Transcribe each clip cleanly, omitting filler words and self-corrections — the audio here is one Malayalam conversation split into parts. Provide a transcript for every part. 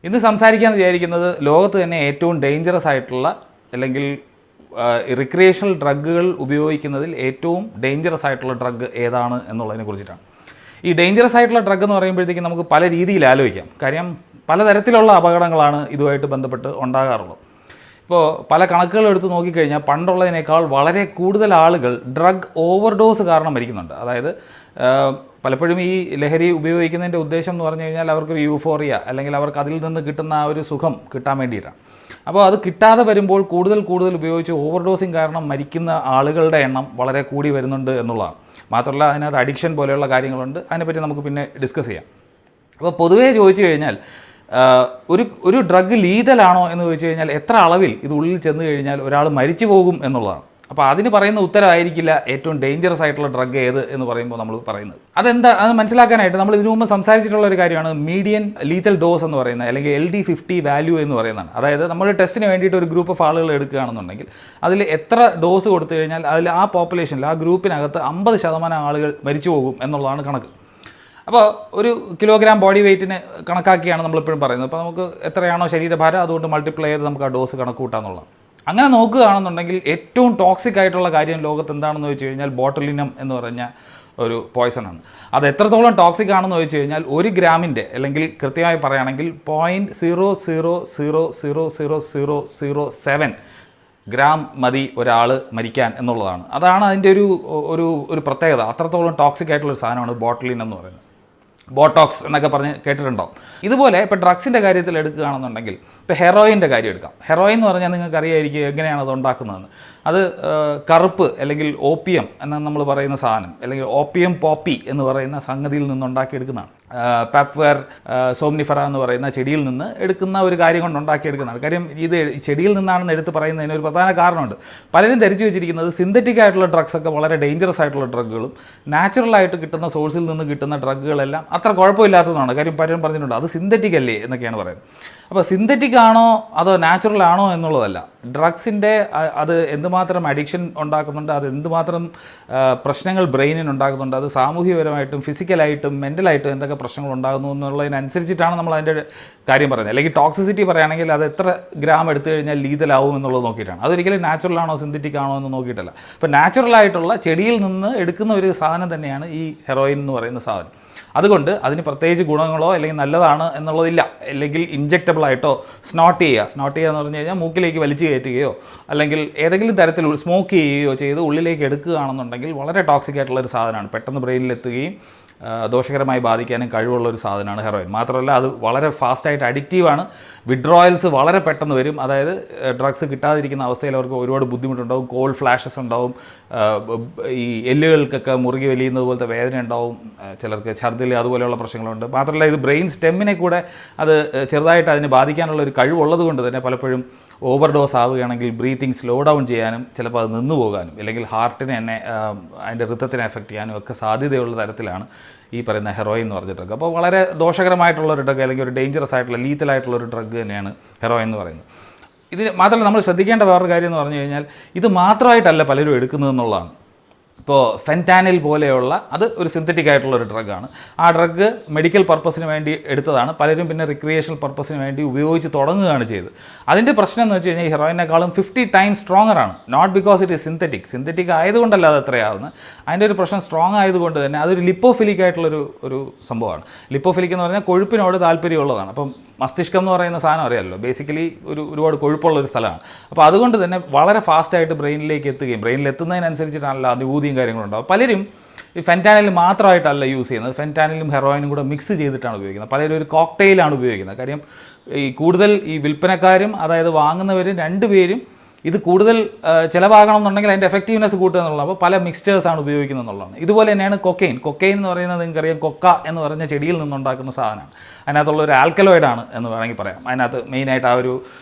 ഇന്ന് സംസാരിക്കാൻ വിചാരിക്കുന്നത് ലോകത്ത് തന്നെ ഏറ്റവും ഡേഞ്ചറസ് ആയിട്ടുള്ള അല്ലെങ്കിൽ റിക്രിയേഷണൽ ഡ്രഗുകൾ ഉപയോഗിക്കുന്നതിൽ ഏറ്റവും ഡേഞ്ചറസ് ആയിട്ടുള്ള ഡ്രഗ് ഏതാണ് എന്നുള്ളതിനെ കുറിച്ചിട്ടാണ്. ഈ ഡേഞ്ചറസ് ആയിട്ടുള്ള ഡ്രഗ് എന്ന് പറയുമ്പോഴത്തേക്കും നമുക്ക് പല രീതിയിൽ ആലോചിക്കാം. കാര്യം പലതരത്തിലുള്ള അപകടങ്ങളാണ് ഇതുമായിട്ട് ബന്ധപ്പെട്ട് ഉണ്ടാകാറുള്ളത്. ഇപ്പോൾ പല കണക്കുകൾ എടുത്ത് നോക്കിക്കഴിഞ്ഞാൽ പണ്ടുള്ളതിനേക്കാൾ വളരെ കൂടുതൽ ആളുകൾ ഡ്രഗ് ഓവർഡോസ് കാരണം മരിക്കുന്നുണ്ട്. അതായത് പലപ്പോഴും ഈ ലഹരി ഉപയോഗിക്കുന്നതിൻ്റെ ഉദ്ദേശം എന്ന് പറഞ്ഞു കഴിഞ്ഞാൽ അവർക്കൊരു യൂഫോറിയ അല്ലെങ്കിൽ അവർക്ക് അതിൽ നിന്ന് കിട്ടുന്ന ആ ഒരു സുഖം കിട്ടാൻ വേണ്ടിയിട്ടാണ്. അപ്പോൾ അത് കിട്ടാതെ വരുമ്പോൾ കൂടുതൽ ഉപയോഗിച്ച് ഓവർഡോസിങ് കാരണം മരിക്കുന്ന ആളുകളുടെ എണ്ണം വളരെ കൂടി വരുന്നുണ്ട് എന്നുള്ളതാണ്. മാത്രമല്ല അതിനകത്ത് അഡിക്ഷൻ പോലെയുള്ള കാര്യങ്ങളുണ്ട്. അതിനെപ്പറ്റി നമുക്ക് പിന്നെ ഡിസ്കസ് ചെയ്യാം. അപ്പോൾ പൊതുവേ ചോദിച്ചു കഴിഞ്ഞാൽ ഒരു ഡ്രഗ് ലീതലാണോ എന്ന് ചോദിച്ചു കഴിഞ്ഞാൽ എത്ര അളവിൽ ഇത് ഉള്ളിൽ ചെന്ന് കഴിഞ്ഞാൽ ഒരാൾ മരിച്ചു പോകും എന്നുള്ളതാണ്. അപ്പോൾ അതിന് പറയുന്ന ഉത്തരമായിരിക്കില്ല ഏറ്റവും ഡേഞ്ചറസ് ആയിട്ടുള്ള ഡ്രഗ് ഏത് എന്ന് പറയുമ്പോൾ നമ്മൾ പറയുന്നത്. അത് മനസ്സിലാക്കാനായിട്ട് നമ്മൾ ഇതിനു മുമ്പ് സംസാരിച്ചിട്ടുള്ള ഒരു കാര്യമാണ് മീഡിയൻ ലീതൽ ഡോസ് എന്ന് പറയുന്നത്, അല്ലെങ്കിൽ LD50 വാല്യൂ എന്ന് പറയുന്നതാണ്. അതായത് നമ്മൾ ടെസ്റ്റിന് വേണ്ടിയിട്ട് ഒരു ഗ്രൂപ്പ് ഓഫ് ആളുകൾ എടുക്കുകയാണെന്നുണ്ടെങ്കിൽ അതിൽ എത്ര ഡോസ് കൊടുത്തു കഴിഞ്ഞാൽ അതിൽ ആ പോപ്പുലേഷനിൽ ആ ഗ്രൂപ്പിനകത്ത് 50% ആളുകൾ മരിച്ചു പോകും എന്നുള്ളതാണ് കണക്ക്. അപ്പോൾ ഒരു കിലോഗ്രാം ബോഡി വെയ്റ്റിന് കണക്കാക്കിയാണ് നമ്മളിപ്പോഴും പറയുന്നത്. അപ്പോൾ നമുക്ക് എത്രയാണോ ശരീരഭാരം അതുകൊണ്ട് മൾട്ടിപ്ലൈ ചെയ്ത് നമുക്ക് ആ ഡോസ് കണക്ക് കൂട്ടാന്നുള്ളതാണ്. അങ്ങനെ നോക്കുകയാണെന്നുണ്ടെങ്കിൽ ഏറ്റവും ടോക്സിക് ആയിട്ടുള്ള കാര്യം ലോകത്ത് എന്താണെന്ന് വെച്ച് കഴിഞ്ഞാൽ ബോട്ടുലിനം എന്ന് പറഞ്ഞ ഒരു പോയ്സണാണ്. അത് എത്രത്തോളം ടോക്സിക് ആണെന്ന് വെച്ച് കഴിഞ്ഞാൽ 1 ഗ്രാമിൻ്റെ അല്ലെങ്കിൽ കൃത്യമായി പറയുകയാണെങ്കിൽ 0.00000007 ഗ്രാം മതി ഒരാൾ മരിക്കാൻ എന്നുള്ളതാണ്. അതാണ് അതിൻ്റെ ഒരു പ്രത്യേകത. അത്രത്തോളം ടോക്സിക് ആയിട്ടുള്ളൊരു സാധനമാണ് ബോട്ടുലിൻ എന്ന് പറയുന്നത്. ബോട്ടോക്സ് എന്നൊക്കെ പറഞ്ഞ് കേട്ടിട്ടുണ്ടോ? ഇതുപോലെ ഇപ്പോൾ ഡ്രഗ്സിൻ്റെ കാര്യത്തിൽ എടുക്കുകയാണെന്നുണ്ടെങ്കിൽ ഇപ്പോൾ ഹെറോയിൻ്റെ കാര്യം എടുക്കാം. ഹെറോയിൻ എന്ന് പറഞ്ഞാൽ നിങ്ങൾക്ക് അറിയായിരിക്കും എങ്ങനെയാണ് അത് ഉണ്ടാക്കുന്നതെന്ന്. അത് കറുപ്പ് അല്ലെങ്കിൽ ഓപ്പിയം എന്ന് നമ്മൾ പറയുന്ന സാധനം, അല്ലെങ്കിൽ ഓപ്പിയം പോപ്പി എന്ന് പറയുന്ന സംഗതിയിൽ നിന്നുണ്ടാക്കിയെടുക്കുന്നതാണ്. പെപ്വർ സോംനിഫറ എന്ന് പറയുന്ന ചെടിയിൽ നിന്ന് എടുക്കുന്ന ഒരു കാര്യം കൊണ്ട് ഉണ്ടാക്കിയെടുക്കുന്നതാണ്. കാര്യം ഇത് ചെടിയിൽ നിന്നാണെന്ന് എടുത്ത് പറയുന്നതിന് ഒരു പ്രധാന കാരണമുണ്ട്. പലരും ധരിച്ചു വെച്ചിരിക്കുന്നത് സിന്തറ്റിക് ആയിട്ടുള്ള ഡ്രഗ്സ് ഒക്കെ വളരെ ഡേഞ്ചറസ് ആയിട്ടുള്ള ഡ്രഗുകളും നാച്ചുറലായിട്ട് കിട്ടുന്ന സോഴ്സിൽ നിന്ന് കിട്ടുന്ന ഡ്രഗുകളെല്ലാം അത്ര കുഴപ്പമില്ലാത്തതാണ്. കാര്യം പലരും പറഞ്ഞിട്ടുണ്ട് അത് സിന്തറ്റിക് അല്ലേ എന്നൊക്കെയാണ് പറയുന്നത്. അപ്പോൾ സിന്തറ്റിക് ആണോ അതോ നാച്ചുറൽ ആണോ എന്നുള്ളതല്ല, ഡ്രഗ്സിൻ്റെ അത് എന്തുമാത്രം അഡിക്ഷൻ ഉണ്ടാക്കുന്നുണ്ട്, അത് എന്തുമാത്രം പ്രശ്നങ്ങൾ ബ്രെയിനിന് ഉണ്ടാക്കുന്നുണ്ട്, അത് സാമൂഹികപരമായിട്ടും ഫിസിക്കലായിട്ടും മെൻ്റലായിട്ടും എന്തൊക്കെ പ്രശ്നങ്ങൾ ഉണ്ടാകുന്നു എന്നുള്ളതിനനുസരിച്ചിട്ടാണ് നമ്മൾ അതിൻ്റെ കാര്യം പറയുന്നത്. അല്ലെങ്കിൽ ടോക്സിസിറ്റി പറയുകയാണെങ്കിൽ അത് എത്ര ഗ്രാം എടുത്തു കഴിഞ്ഞാൽ ലീതലാവും എന്നുള്ളത് നോക്കിയിട്ടാണ്. അതൊരിക്കലും നാച്ചുറൽ ആണോ സിന്തറ്റിക് ആണോ എന്ന് നോക്കിയിട്ടല്ല. അപ്പോൾ നാച്ചുറലായിട്ടുള്ള ചെടിയിൽ നിന്ന് എടുക്കുന്ന ഒരു സാധനം തന്നെയാണ് ഈ ഹെറോയിൻ എന്ന് പറയുന്ന സാധനം. അതുകൊണ്ട് അതിന് പ്രത്യേകിച്ച് ഗുണങ്ങളോ അല്ലെങ്കിൽ നല്ലതാണ് എന്നുള്ളതില്ല. അല്ലെങ്കിൽ ഇഞ്ചെക്റ്റബിൾ ആയിട്ടോ സ്നോട്ട് ചെയ്യുക എന്ന് പറഞ്ഞു കഴിഞ്ഞാൽ മൂക്കിലേക്ക് വലിച്ചു കയറ്റുകയോ അല്ലെങ്കിൽ ഏതെങ്കിലും തരത്തിൽ സ്മോക്ക് ചെയ്യുകയോ ചെയ്ത് ഉള്ളിലേക്ക് എടുക്കുകയാണെന്നുണ്ടെങ്കിൽ വളരെ ടോക്സിക് ആയിട്ടുള്ള ഒരു സാധനമാണ്. പെട്ടെന്ന് ബ്രെയിനിലെത്തുകയും ദോഷകരമായി ബാധിക്കാനും കഴിവുള്ള ഒരു സാധനമാണ് ഹെറോയിൻ. മാത്രമല്ല അത് വളരെ ഫാസ്റ്റായിട്ട് അഡിക്റ്റീവാണ്. വിഡ്രോയൽസ് വളരെ പെട്ടെന്ന് വരും. അതായത് ഡ്രഗ്സ് കിട്ടാതിരിക്കുന്ന അവസ്ഥയിൽ അവർക്ക് ഒരുപാട് ബുദ്ധിമുട്ടുണ്ടാവും. കോൾഡ് ഫ്ലാഷസ് ഉണ്ടാവും, ഈ എല്ലുകൾക്കൊക്കെ മുറുകി വലിയുന്നത് പോലത്തെ വേദന ഉണ്ടാവും, ചിലർക്ക് ഛർദ്ദിൽ അതുപോലെയുള്ള പ്രശ്നങ്ങളുണ്ട്. മാത്രമല്ല ഇത് ബ്രെയിൻ സ്റ്റെമ്മിനെ കൂടെ അത് ചെറുതായിട്ട് അതിനെ ബാധിക്കാനുള്ള ഒരു കഴിവുള്ളത് കൊണ്ട് തന്നെ പലപ്പോഴും ഓവർഡോസ് ആവുകയാണെങ്കിൽ ബ്രീത്തിങ് സ്ലോ ഡൗൺ ചെയ്യാനും ചിലപ്പോൾ അത് നിന്നു പോകാനും അല്ലെങ്കിൽ ഹാർട്ടിനെ തന്നെ അതിൻ്റെ റിത്തത്തിനെ എഫക്റ്റ് ചെയ്യാനും ഒക്കെ സാധ്യതയുള്ള തരത്തിലാണ് ഈ പറയുന്ന ഹെറോയിൻ എന്ന് പറഞ്ഞ ഡ്രഗ്. അപ്പോൾ വളരെ ദോഷകരമായിട്ടുള്ളൊരു ഡ്രഗ് അല്ലെങ്കിൽ ഒരു ഡേഞ്ചറസ് ആയിട്ടുള്ള ലീത്തലായിട്ടുള്ളൊരു ഡ്രഗ് തന്നെയാണ് ഹെറോയിൻ എന്ന് പറയുന്നത്. ഇതിന് മാത്രമല്ല നമ്മൾ ശ്രദ്ധിക്കേണ്ട വേറൊരു കാര്യം എന്ന് പറഞ്ഞു കഴിഞ്ഞാൽ ഇത് മാത്രമായിട്ടല്ല പലരും എടുക്കുന്നതെന്നുള്ളതാണ്. ഇപ്പോൾ ഫെൻറ്റാനിൽ പോലെയുള്ള അത് ഒരു സിന്തറ്റിക് ആയിട്ടുള്ളൊരു ഡ്രഗാണ്. ആ ഡ്രഗ് മെഡിക്കൽ പർപ്പസിന് വേണ്ടി എടുത്തതാണ്. പലരും പിന്നെ റിക്രിയേഷണൽ പർപ്പസിന് വേണ്ടി ഉപയോഗിച്ച് തുടങ്ങുകയാണ് ചെയ്തത്. അതിൻ്റെ പ്രശ്നം എന്ന് വെച്ച് കഴിഞ്ഞാൽ ഈ ഹെറോയിനേക്കാളും 50 ടൈംസ് സ്ട്രോങ്ങറാണ്. Not because it is synthetic ആയതുകൊണ്ടല്ല അത് എത്രയാവുന്നത്. അതിൻ്റെ ഒരു പ്രശ്നം സ്ട്രോങ് ആയതുകൊണ്ട് തന്നെ അതൊരു ലിപ്പോഫിലിക് ആയിട്ടുള്ളൊരു സംഭവമാണ്. ലിപ്പോഫിലിക് എന്ന് പറഞ്ഞാൽ കൊഴുപ്പിനോട് താല്പര്യമുള്ളതാണ്. അപ്പം മസ്തിഷ്കം എന്ന് പറയുന്ന സാധനം അറിയാമല്ലോ, ബേസിക്കലി ഒരുപാട് കൊഴുപ്പുള്ളൊരു സ്ഥലമാണ്. അപ്പോൾ അതുകൊണ്ട് തന്നെ വളരെ ഫാസ്റ്റായിട്ട് ബ്രെയിനിലേക്ക് എത്തുകയും ബ്രെയിനിലെത്തുന്നതിനനുസരിച്ചിട്ടാണല്ലോ അനുഭൂതിയും കാര്യങ്ങളുണ്ടാവും. പലരും ഈ ഫെൻറ്റാനിൽ മാത്രമായിട്ടല്ല യൂസ് ചെയ്യുന്നത്, ഫെൻറ്റാനിലും ഹെറോയിനും കൂടെ മിക്സ് ചെയ്തിട്ടാണ് ഉപയോഗിക്കുന്നത്. പലരും ഒരു കോക്ടെയിലാണ് ഉപയോഗിക്കുന്നത്. കാര്യം ഈ കൂടുതൽ ഈ വിൽപ്പനക്കാരും അതായത് വാങ്ങുന്നവരും രണ്ടുപേരും ഇത് കൂടുതൽ ചിലവാകണം എന്നുണ്ടെങ്കിൽ അതിൻ്റെ എഫക്റ്റീവ്നെസ് കൂട്ടുക എന്നുള്ളത്. അപ്പോൾ പല മിക്സ്ചേഴ്സാണ് ഉപയോഗിക്കുന്നത് എന്നുള്ളതാണ്. ഇതുപോലെ തന്നെയാണ് കൊക്കെയിൻ എന്ന് പറയുന്നത് നിങ്ങൾക്കറിയാം, കൊക്ക എന്ന് പറഞ്ഞ ചെടിയിൽ നിന്നുണ്ടാക്കുന്ന സാധനമാണ്. അതിനകത്തുള്ള ഒരു ആൽക്കലോയിഡാണ് എന്ന് വേണമെങ്കിൽ പറയാം. അതിനകത്ത് മെയിനായിട്ട് ആ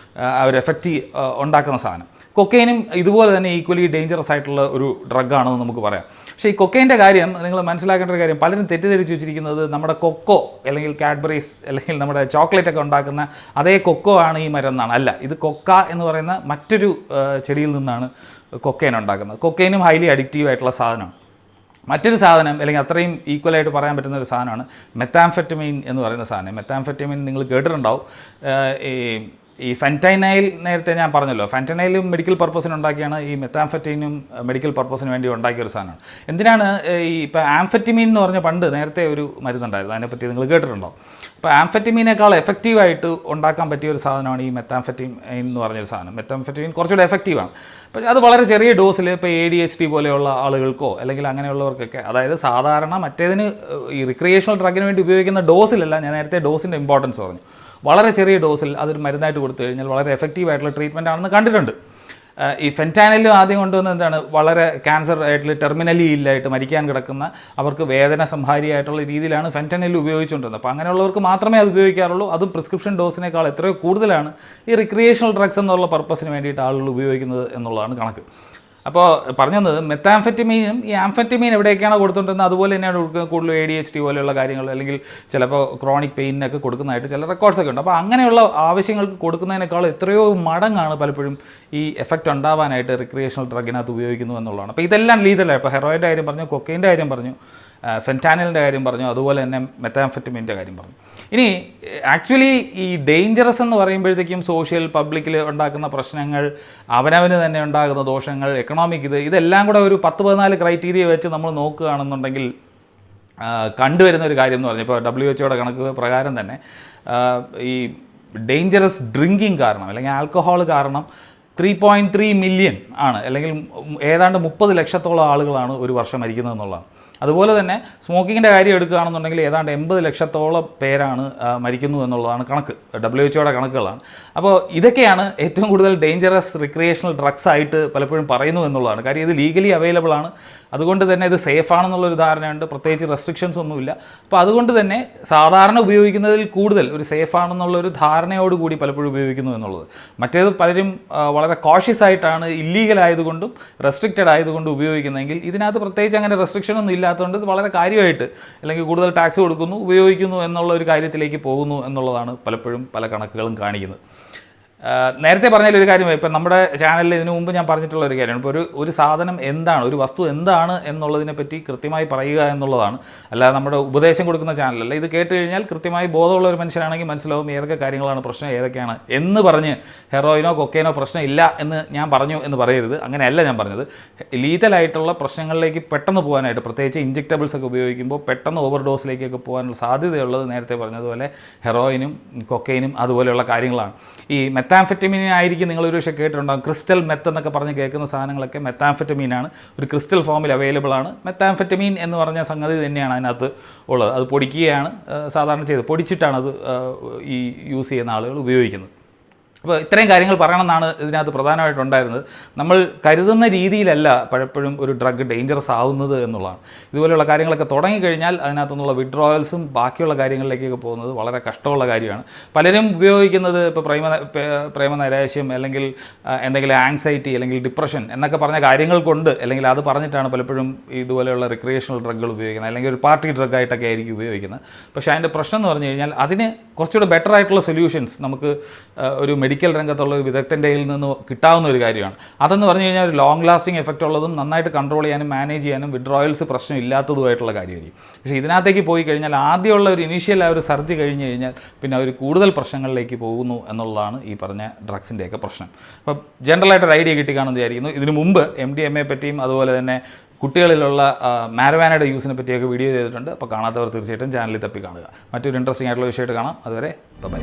ഒരു എഫക്റ്റ് ഉണ്ടാക്കുന്ന സാധനം. കൊക്കെയിനും ഇതുപോലെ തന്നെ ഈക്വലി ഡേഞ്ചറസ് ആയിട്ടുള്ള ഒരു ഡ്രഗാണെന്ന് നമുക്ക് പറയാം. പക്ഷേ ഈ കൊക്കെയിൻ്റെ കാര്യം നിങ്ങൾ മനസ്സിലാക്കേണ്ട ഒരു കാര്യം, പലരും തെറ്റിദ്ധരിച്ച് വെച്ചിരിക്കുന്നത് നമ്മുടെ കൊക്കോ അല്ലെങ്കിൽ കാഡ്ബറീസ് അല്ലെങ്കിൽ നമ്മുടെ ചോക്ലേറ്റ് ഒക്കെ ഉണ്ടാക്കുന്ന അതേ കൊക്കോ ആണ് ഈ മരം എന്നാണ്. അല്ല, ഇത് കൊക്ക എന്ന് പറയുന്ന മറ്റൊരു ചെടിയിൽ നിന്നാണ് കൊക്കെയിൻ ഉണ്ടാക്കുന്നത്. കൊക്കെയിനും ഹൈലി അഡിക്റ്റീവ് ആയിട്ടുള്ള സാധനമാണ്. മറ്റൊരു സാധനം അല്ലെങ്കിൽ അത്രയും ഈക്വലായിട്ട് പറയാൻ പറ്റുന്ന ഒരു സാധനമാണ് മെത്താംഫെറ്റമീൻ എന്ന് പറയുന്ന സാധനം. മെത്താംഫെറ്റമീൻ നിങ്ങൾ കേട്ടിട്ടുണ്ടാവും. ഈ ഫെൻറ്റൈനൈൽ നേരത്തെ ഞാൻ പറഞ്ഞല്ലോ, ഫെൻറ്റൈനൈലും മെഡിക്കൽ പർപ്പസിന് ഉണ്ടാക്കിയാണ്, ഈ മെത്താംഫെറ്റമീനും മെഡിക്കൽ പർപ്പസിന് വേണ്ടി ഉണ്ടാക്കിയ ഒരു സാധനമാണ്. എന്തിനാണ് ഈ ഇപ്പോൾ ആംഫെറ്റമീൻ എന്ന് പറഞ്ഞ പണ്ട് നേരത്തെ ഒരു മരുന്നുണ്ടായിരുന്നു, അതിനെപ്പറ്റി നിങ്ങൾ കേട്ടിട്ടുണ്ടോ? അപ്പോൾ ആംഫെറ്റമീനേക്കാൾ എഫക്റ്റീവായിട്ട് ഉണ്ടാക്കാൻ പറ്റിയ ഒരു സാധനമാണ് ഈ മെത്താംഫെറ്റമീൻ എന്ന് പറഞ്ഞൊരു സാധനം. മെത്താംഫെറ്റമീൻ കുറച്ചുകൂടെ എഫക്റ്റീവാണ്. അപ്പോൾ അത് വളരെ ചെറിയ ഡോസിൽ ഇപ്പോൾ ADHD പോലെയുള്ള ആളുകൾക്കോ അല്ലെങ്കിൽ അങ്ങനെയുള്ളവർക്കൊക്കെ, അതായത് സാധാരണ മറ്റേതിന് ഈ റിക്രിയേഷണൽ ഡ്രഗിന് വേണ്ടി ഉപയോഗിക്കുന്ന ഡോസിലല്ല, ഞാൻ നേരത്തെ ഡോസിൻ്റെ ഇമ്പോർട്ടൻസ് പറഞ്ഞു, വളരെ ചെറിയ ഡോസിൽ അതൊരു മരുന്നായിട്ട് കൊടുത്തു കഴിഞ്ഞാൽ വളരെ എഫക്റ്റീവായിട്ടുള്ള ട്രീറ്റ്മെൻറ്റ് ആണെന്ന് കണ്ടിട്ടുണ്ട്. ഈ ഫെൻറ്റാനിലും ആദ്യം കൊണ്ടുവന്ന എന്താണ്, വളരെ ക്യാൻസർ ആയിട്ടുള്ള ടെർമിനലി ഇല്ലായിട്ട് മരിക്കാൻ കിടക്കുന്ന അവർക്ക് വേദന സംഹാരിയായിട്ടുള്ള രീതിയിലാണ് ഫെൻറ്റാനിൽ ഉപയോഗിച്ചുകൊണ്ടിരുന്നത്. അപ്പോൾ അങ്ങനെയുള്ളവർക്ക് മാത്രമേ അത് ഉപയോഗിക്കാറുള്ളൂ. അതും പ്രിസ്ക്രിപ്ഷൻ ഡോസിനേക്കാൾ എത്രയോ കൂടുതലാണ് ഈ റിക്രിയേഷണൽ ഡ്രഗ്സ് എന്നുള്ള പർപ്പസിന് വേണ്ടിയിട്ട് ആളുകൾ ഉപയോഗിക്കുന്നത് എന്നുള്ളതാണ് കണക്ക്. അപ്പോൾ പറഞ്ഞു വന്നത് മെത്താംഫെറ്റമീനും ഈ ആംഫെറ്റമീൻ എവിടെയൊക്കെയാണോ കൊടുത്തുകൊണ്ടിരുന്നത് അതുപോലെ തന്നെയാണ് കൊടുക്കുന്നത് കൂടുതലും ADHD പോലെയുള്ള കാര്യങ്ങൾ, അല്ലെങ്കിൽ ചിലപ്പോൾ ക്രോണിക് പെയിനൊക്കെ കൊടുക്കുന്നതായിട്ട് ചില റെക്കോർഡ്സൊക്കെ ഉണ്ട്. അപ്പോൾ അങ്ങനെയുള്ള ആവശ്യങ്ങൾക്ക് കൊടുക്കുന്നതിനേക്കാൾ എത്രയോ മടങ്ങാണ് പലപ്പോഴും ഈ എഫക്റ്റ് ഉണ്ടാവാനായിട്ട് റിക്രിയേഷണൽ ഡ്രഗിനകത്ത് ഉപയോഗിക്കുന്നു എന്നുള്ളതാണ്. അപ്പോൾ ഇതെല്ലാം ലീതലാണ്. ഇപ്പോൾ ഹെറോയിൻ്റെ കാര്യം പറഞ്ഞു, കൊക്കൈൻ്റെ കാര്യം പറഞ്ഞു, ഫെൻറ്റാനിലിൻ്റെ കാര്യം പറഞ്ഞു, അതുപോലെ തന്നെ മെത്താംഫെറ്റമീൻ്റെ കാര്യം പറഞ്ഞു. ഇനി ആക്ച്വലി ഈ ഡേഞ്ചറസ് എന്ന് പറയുമ്പോഴത്തേക്കും സോഷ്യൽ പബ്ലിക്കിൽ ഉണ്ടാക്കുന്ന പ്രശ്നങ്ങൾ, അവനവന് തന്നെ ഉണ്ടാകുന്ന ദോഷങ്ങൾ, എക്കണോമിക്, ഇതെല്ലാം കൂടെ ഒരു 10-14 ക്രൈറ്റീരിയ വെച്ച് നമ്മൾ നോക്കുകയാണെന്നുണ്ടെങ്കിൽ കണ്ടുവരുന്ന ഒരു കാര്യം എന്ന് പറഞ്ഞാൽ, ഇപ്പോൾ WHO കണക്ക് പ്രകാരം തന്നെ ഈ ഡേഞ്ചറസ് ഡ്രിങ്കിങ് കാരണം അല്ലെങ്കിൽ ആൽക്കഹോൾ കാരണം 3.3 മില്യൺ ആണ്, അല്ലെങ്കിൽ ഏതാണ്ട് 30 ലക്ഷത്തോളം ആളുകളാണ് ഒരു വർഷം മരിക്കുന്നത് എന്നുള്ളതാണ്. അതുപോലെ തന്നെ സ്മോക്കിങ്ങിൻ്റെ കാര്യം എടുക്കുകയാണെന്നുണ്ടെങ്കിൽ ഏതാണ്ട് 80 ലക്ഷത്തോളം പേരാണ് മരിക്കുന്നു എന്നുള്ളതാണ് കണക്ക്, WHO കണക്കുകളാണ്. അപ്പോൾ ഇതൊക്കെയാണ് ഏറ്റവും കൂടുതൽ ഡേഞ്ചറസ് റിക്രിയേഷണൽ ഡ്രഗ്സ് ആയിട്ട് പലപ്പോഴും പറയുന്നു എന്നുള്ളതാണ്. കാര്യം ഇത് ലീഗലി അവൈലബിൾ ആണ്, അതുകൊണ്ട് തന്നെ ഇത് സേഫ് ആണെന്നുള്ളൊരു ധാരണയുണ്ട്, പ്രത്യേകിച്ച് റെസ്ട്രിക്ഷൻസ് ഒന്നുമില്ല. അപ്പോൾ അതുകൊണ്ട് തന്നെ സാധാരണ ഉപയോഗിക്കുന്നതിൽ കൂടുതൽ ഒരു സേഫ് ആണെന്നുള്ളൊരു ധാരണയോടുകൂടി പലപ്പോഴും ഉപയോഗിക്കുന്നു എന്നുള്ളത്. മറ്റേത് പലരും വളരെ കോഷ്യസ് ആയിട്ടാണ് ഇല്ലീഗൽ ആയതുകൊണ്ടും റെസ്ട്രിക്റ്റഡ് ആയതുകൊണ്ടും ഉപയോഗിക്കുന്നതെങ്കിൽ ഇതിനകത്ത് പ്രത്യേകിച്ച് അങ്ങനെ റെസ്ട്രിക്ഷൻ ഒന്നും ഇല്ലാത്തതുകൊണ്ട് ഇത് വളരെ കാര്യമായിട്ട് അല്ലെങ്കിൽ കൂടുതൽ ടാക്സ് കൊടുക്കുന്നു, ഉപയോഗിക്കുന്നു എന്നുള്ള ഒരു കാര്യത്തിലേക്ക് പോകുന്നു എന്നുള്ളതാണ് പലപ്പോഴും പല കണക്കുകളും കാണിക്കുന്നത്. നേരത്തെ പറഞ്ഞൊരു കാര്യമായി, ഇപ്പം നമ്മുടെ ചാനലിൽ ഇതിനു മുമ്പ് ഞാൻ പറഞ്ഞിട്ടുള്ള ഒരു കാര്യമാണ്, ഇപ്പോൾ ഒരു സാധനം എന്താണ്, ഒരു വസ്തു എന്താണ് എന്നുള്ളതിനെ പറ്റി കൃത്യമായി പറയുക എന്നുള്ളതാണ്. അല്ലാതെ നമ്മുടെ ഉപദേശം കൊടുക്കുന്ന ചാനലല്ല. ഇത് കേട്ട് കഴിഞ്ഞാൽ കൃത്യമായി ബോധമുള്ള ഒരു മനുഷ്യനാണെങ്കിൽ മനസ്സിലാവും ഏതൊക്കെ കാര്യങ്ങളാണ് പ്രശ്നം, ഏതൊക്കെയാണ് എന്ന് പറഞ്ഞ് ഹെറോയിനോ കൊക്കൈനോ പ്രശ്നം ഇല്ല എന്ന് ഞാൻ പറഞ്ഞു എന്ന് പറയരുത്. അങ്ങനെയല്ല ഞാൻ പറഞ്ഞത്. ലീതലായിട്ടുള്ള പ്രശ്നങ്ങളിലേക്ക് പെട്ടെന്ന് പോകാനായിട്ട്, പ്രത്യേകിച്ച് ഇഞ്ചെക്റ്റബിൾസ് ഒക്കെ ഉപയോഗിക്കുമ്പോൾ പെട്ടെന്ന് ഓവർ ഡോസിലേക്കൊക്കെ പോകാനുള്ള സാധ്യതയുള്ളത് നേരത്തെ പറഞ്ഞതുപോലെ ഹെറോയിനും കൊക്കൈനും അതുപോലെയുള്ള കാര്യങ്ങളാണ്. ഈ മെത്താംഫെറ്റമീനായിരിക്കും നിങ്ങളൊരു പക്ഷേ കേട്ടിട്ടുണ്ടാകും, ക്രിസ്റ്റൽ മെത്ത് എന്നൊക്കെ പറഞ്ഞ് കേൾക്കുന്ന സാധനങ്ങളൊക്കെ മെത്താംഫെറ്റമീനാണ്. ഒരു ക്രിസ്റ്റൽ ഫോമിൽ അവൈലബിൾ ആണ്. മെത്താംഫെറ്റമീൻ എന്ന് പറഞ്ഞ സംഗതി തന്നെയാണ് അതിനകത്ത് ഉള്ളത്. അത് പൊടിക്കുകയാണ് സാധാരണ ചെയ്ത്, പൊടിച്ചിട്ടാണ് അത് ഈ യൂസ് ചെയ്യുന്ന ആളുകൾ ഉപയോഗിക്കുന്നത്. അപ്പോൾ ഇത്രയും കാര്യങ്ങൾ പറയണമെന്നാണ് ഇതിനകത്ത് പ്രധാനമായിട്ടുണ്ടായിരുന്നത്. നമ്മൾ കരുതുന്ന രീതിയിലല്ല പലപ്പോഴും ഒരു ഡ്രഗ് ഡേഞ്ചറസ് ആവുന്നത് എന്നുള്ളതാണ്. ഇതുപോലെയുള്ള കാര്യങ്ങളൊക്കെ തുടങ്ങിക്കഴിഞ്ഞാൽ അതിനകത്തുനിന്നുള്ള വിഡ്രോവൽസും ബാക്കിയുള്ള കാര്യങ്ങളിലേക്കൊക്കെ പോകുന്നത് വളരെ കഷ്ടമുള്ള കാര്യമാണ്. പലരും ഉപയോഗിക്കുന്നത് ഇപ്പോൾ പ്രേമനൈരാശ്യം അല്ലെങ്കിൽ എന്തെങ്കിലും ആങ്സൈറ്റി അല്ലെങ്കിൽ ഡിപ്രഷൻ എന്നൊക്കെ പറഞ്ഞ കാര്യങ്ങൾ കൊണ്ട്, അല്ലെങ്കിൽ അത് പറഞ്ഞിട്ടാണ് പലപ്പോഴും ഇതുപോലെയുള്ള റിക്രിയേഷണൽ ഡ്രഗുകൾ ഉപയോഗിക്കുന്നത്, അല്ലെങ്കിൽ ഒരു പാർട്ടി ഡ്രഗായിട്ടൊക്കെ ആയിരിക്കും ഉപയോഗിക്കുന്നത്. പക്ഷേ അതിൻ്റെ പ്രശ്നം എന്ന് പറഞ്ഞു കഴിഞ്ഞാൽ അതിന് കുറച്ചുകൂടെ ബെറ്റർ ആയിട്ടുള്ള സൊല്യൂഷൻസ് നമുക്ക് ഒരു മെഡിക്കൽ രംഗത്തുള്ള ഒരു വിദഗ്ധൻ്റെ കയ്യിൽ നിന്ന് കിട്ടാവുന്ന ഒരു കാര്യമാണ്. അതെന്ന് പറഞ്ഞു കഴിഞ്ഞാൽ ഒരു ലോങ് ലാസ്റ്റിംഗ് എഫക്റ്റ് ഉള്ളതും നന്നായിട്ട് കൺട്രോൾ ചെയ്യാനും മാനേജ് ചെയ്യാനും വിഡ്രോയൽസ് പ്രശ്നം ഇല്ലാത്തതുമായിട്ടുള്ള കാര്യമായിരിക്കും. പക്ഷേ ഇതിനകത്തേക്ക് പോയി കഴിഞ്ഞാൽ ആദ്യമുള്ള ഒരു ഇനീഷ്യൽ ആ ഒരു സർജ് കഴിഞ്ഞ് കഴിഞ്ഞാൽ പിന്നെ അവർ കൂടുതൽ പ്രശ്നങ്ങളിലേക്ക് പോകുന്നു എന്നുള്ളതാണ് ഈ പറഞ്ഞ ഡ്രഗ്സിൻ്റെയൊക്കെ പ്രശ്നം. അപ്പോൾ ജനറലായിട്ടൊരു ഐഡിയ കിട്ടിക്കാണെന്ന് വിചാരിക്കുന്നു. ഇതിനു മുമ്പ് MDMA പറ്റിയും അതുപോലെ തന്നെ കുട്ടികളിലുള്ള മാരവാനയുടെ യൂസിനെ പറ്റിയൊക്കെ വീഡിയോ ചെയ്തിട്ടുണ്ട്. അപ്പോൾ കാണാത്തവർ തീർച്ചയായിട്ടും ചാനലിൽ തപ്പി കാണുക. മറ്റൊരു ഇൻട്രസ്റ്റിംഗ് ആയിട്ടുള്ള വിഷയമായിട്ട് കാണാം. അതുവരെ ബൈ.